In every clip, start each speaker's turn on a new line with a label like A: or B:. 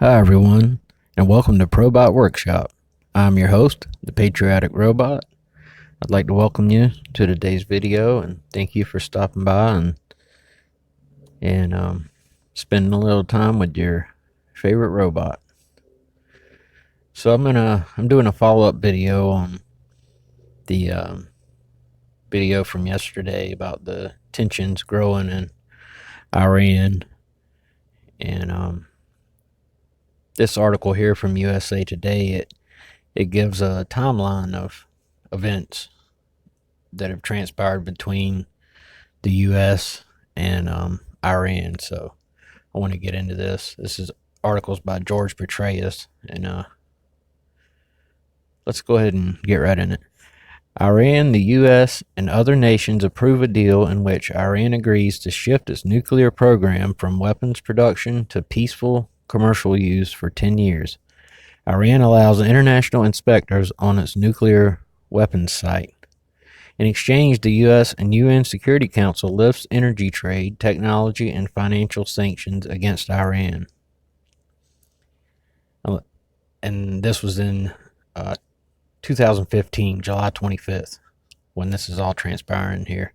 A: Hi, everyone, and welcome to Probot Workshop. I'm your host, the Patriotic Robot. I'd like to welcome you to today's video and thank you for stopping by and spending a little time with your favorite robot. So I'm doing a follow-up video on the video from yesterday about the tensions growing in Iran, and this article here from USA Today it gives a timeline of events that have transpired between the U.S. and Iran. So I want to get into this. This is articles by George Petraeus, and let's go ahead and get right in it. Iran, the U.S., and other nations approve a deal in which Iran agrees to shift its nuclear program from weapons production to peaceful commercial use for 10 years. Iran allows international inspectors on its nuclear weapons site. In exchange, the U.S. and UN Security Council lifts energy trade, technology, and financial sanctions against Iran. And this was in 2015, July 25th, when this is all transpiring here.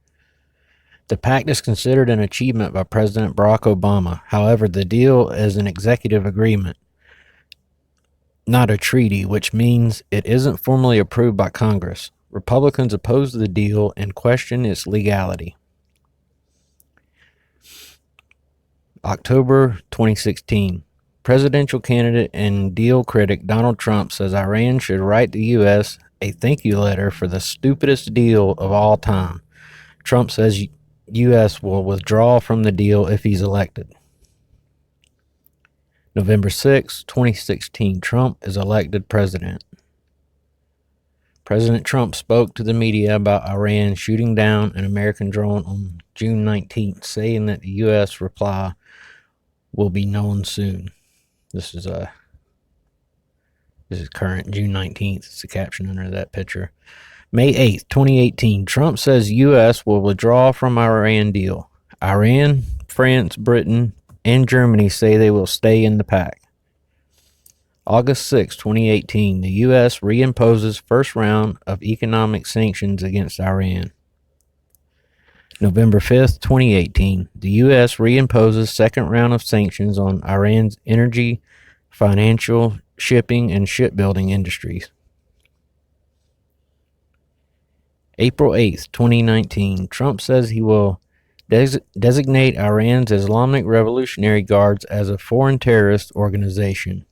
A: The pact is considered an achievement by President Barack Obama. However, the deal is an executive agreement, not a treaty, which means it isn't formally approved by Congress. Republicans oppose the deal and question its legality. October 2016. Presidential candidate and deal critic Donald Trump says Iran should write the U.S. a thank you letter for the stupidest deal of all time. Trump says U.S. will withdraw from the deal if he's elected. November 6, 2016. Trump is elected president. President Trump spoke to the media about Iran shooting down an American drone on June 19th, saying that the U.S. reply will be known soon. This is current June 19th. It's the caption under that picture. May 8th, 2018. Trump says U.S. will withdraw from Iran deal. Iran, France, Britain, and Germany say they will stay in the pact. August 6, 2018, the U.S. reimposes first round of economic sanctions against Iran. November 5th, 2018, the U.S. reimposes second round of sanctions on Iran's energy, financial, shipping, and shipbuilding industries. April 8th, 2019, Trump says he will designate Iran's Islamic Revolutionary Guards as a foreign terrorist organization.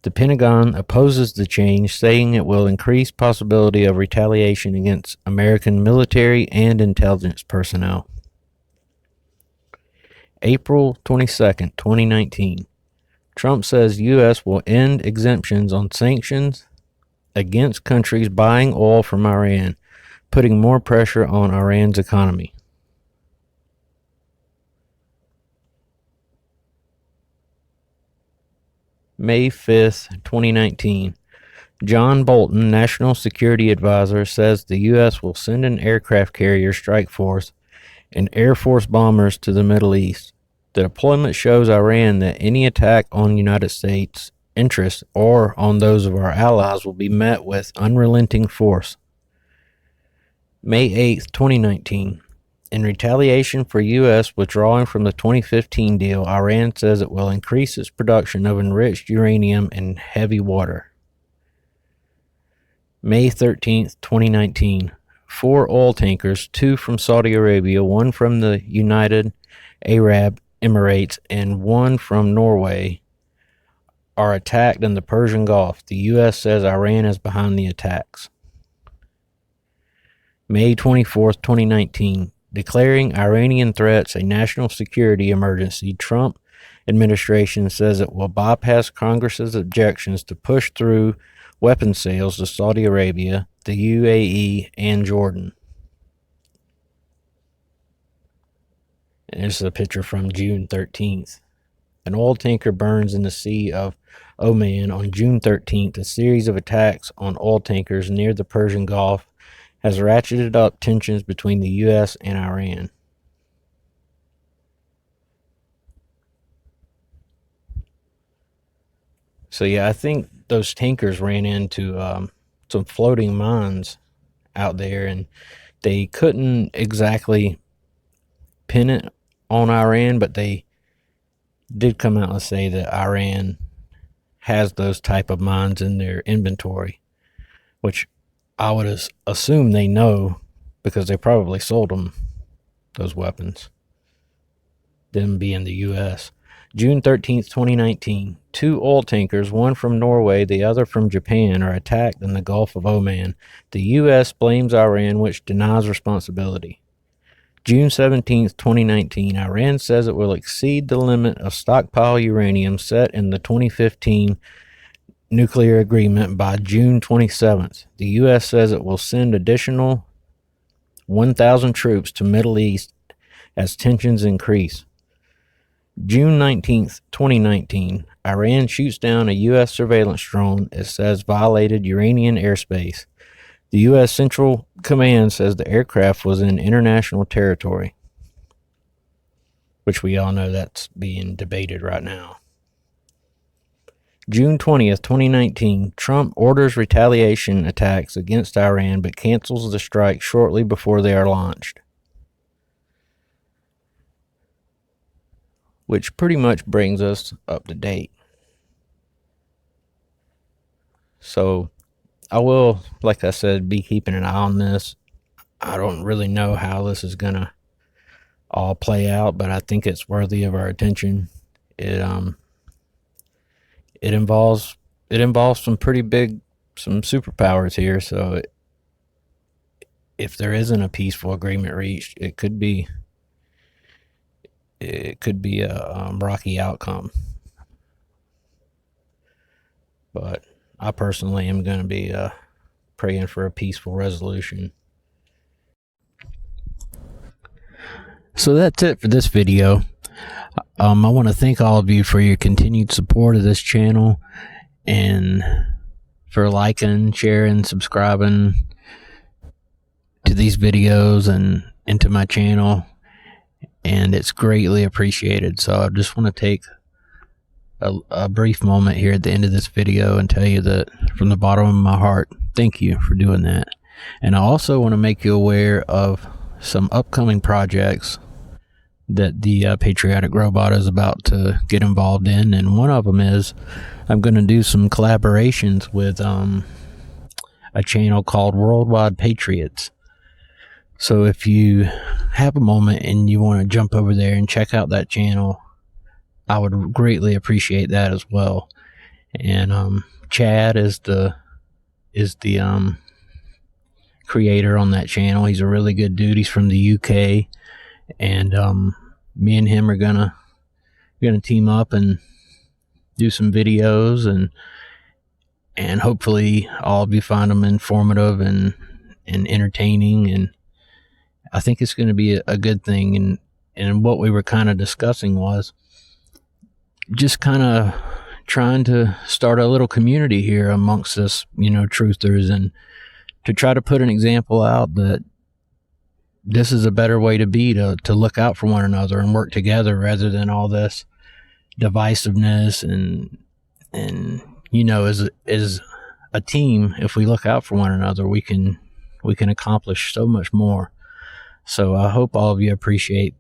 A: The Pentagon opposes the change, saying it will increase possibility of retaliation against American military and intelligence personnel. April 22nd, 2019. Trump says U.S. will end exemptions on sanctions against countries buying oil from Iran, putting more pressure on Iran's economy. May 5th, 2019. John Bolton, National Security Advisor, says the U.S. will send an aircraft carrier strike force and Air Force bombers to the Middle East. The deployment shows Iran that any attack on United States interests or on those of our allies will be met with unrelenting force. May 8th, 2019. In retaliation for U.S. withdrawing from the 2015 deal, Iran says it will increase its production of enriched uranium and heavy water. May 13th, 2019. 4 oil tankers, 2 from Saudi Arabia, 1 from the United Arab Emirates, and 1 from Norway, are attacked in the Persian Gulf. The U.S. says Iran is behind the attacks. May 24th, 2019. Declaring Iranian threats a national security emergency, Trump administration says it will bypass Congress's objections to push through weapons sales to Saudi Arabia, the UAE, and Jordan. And this is a picture from June 13th. An oil tanker burns in the Sea of Oman on June 13th. A series of attacks on oil tankers near the Persian Gulf has ratcheted up tensions between the U.S. and Iran. So yeah, I think those tankers ran into some floating mines out there, and they couldn't exactly pin it on Iran, but they did come out and say that Iran has those type of mines in their inventory, which I would assume they know because they probably sold them those weapons, them being the U.S. June 13th, 2019, two oil tankers, one from Norway, the other from Japan, are attacked in the Gulf of Oman. The U.S. blames Iran, which denies responsibility. June 17th, 2019, Iran says it will exceed the limit of stockpile uranium set in the 2015 nuclear agreement by June 27th. The U.S. says it will send additional 1,000 troops to Middle East as tensions increase. June 19th, 2019, Iran shoots down a U.S. surveillance drone it says violated Iranian airspace. The U.S. Central Command says the aircraft was in international territory, which we all know that's being debated right now. June 20th, 2019, Trump orders retaliation attacks against Iran but cancels the strike shortly before they are launched, which pretty much brings us up to date. So I will, like I said, be keeping an eye on this. I don't really know how this is going to all play out, but I think it's worthy of our attention. It involves some pretty big, some superpowers here. So if there isn't a peaceful agreement reached, it could be a rocky outcome. But I personally am going to be praying for a peaceful resolution. So that's it for this video. I want to thank all of you for your continued support of this channel and for liking, sharing, subscribing to these videos and to my channel. And it's greatly appreciated. So I just want to take a brief moment here at the end of this video and tell you that from the bottom of my heart, thank you for doing that. And I also want to make you aware of some upcoming projects that the Patriotic Robot is about to get involved in. And one of them is I'm going to do some collaborations with a channel called Worldwide Patriots. So if you have a moment and you want to jump over there and check out that channel, I would greatly appreciate that as well. And Chad is the creator on that channel. He's a really good dude. He's from the UK, and me and him are gonna team up and do some videos, and hopefully all of you find them informative and entertaining. And I think it's going to be a good thing. And what we were kind of discussing was just kind of trying to start a little community here amongst us, truthers, and to try to put an example out that this is a better way to be, to look out for one another and work together rather than all this divisiveness. And as a team, if we look out for one another, we can accomplish so much more. So I hope all of you appreciate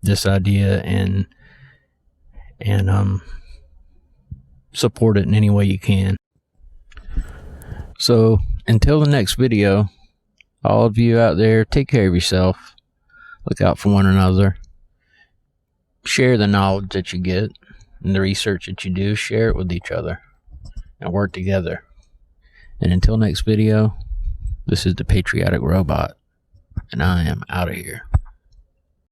A: this idea and support it in any way you can. So until the next video, all of you out there, take care of yourself, look out for one another, share the knowledge that you get and the research that you do, share it with each other and work together. And until next video, this is the Patriotic Robot, and I am out of here.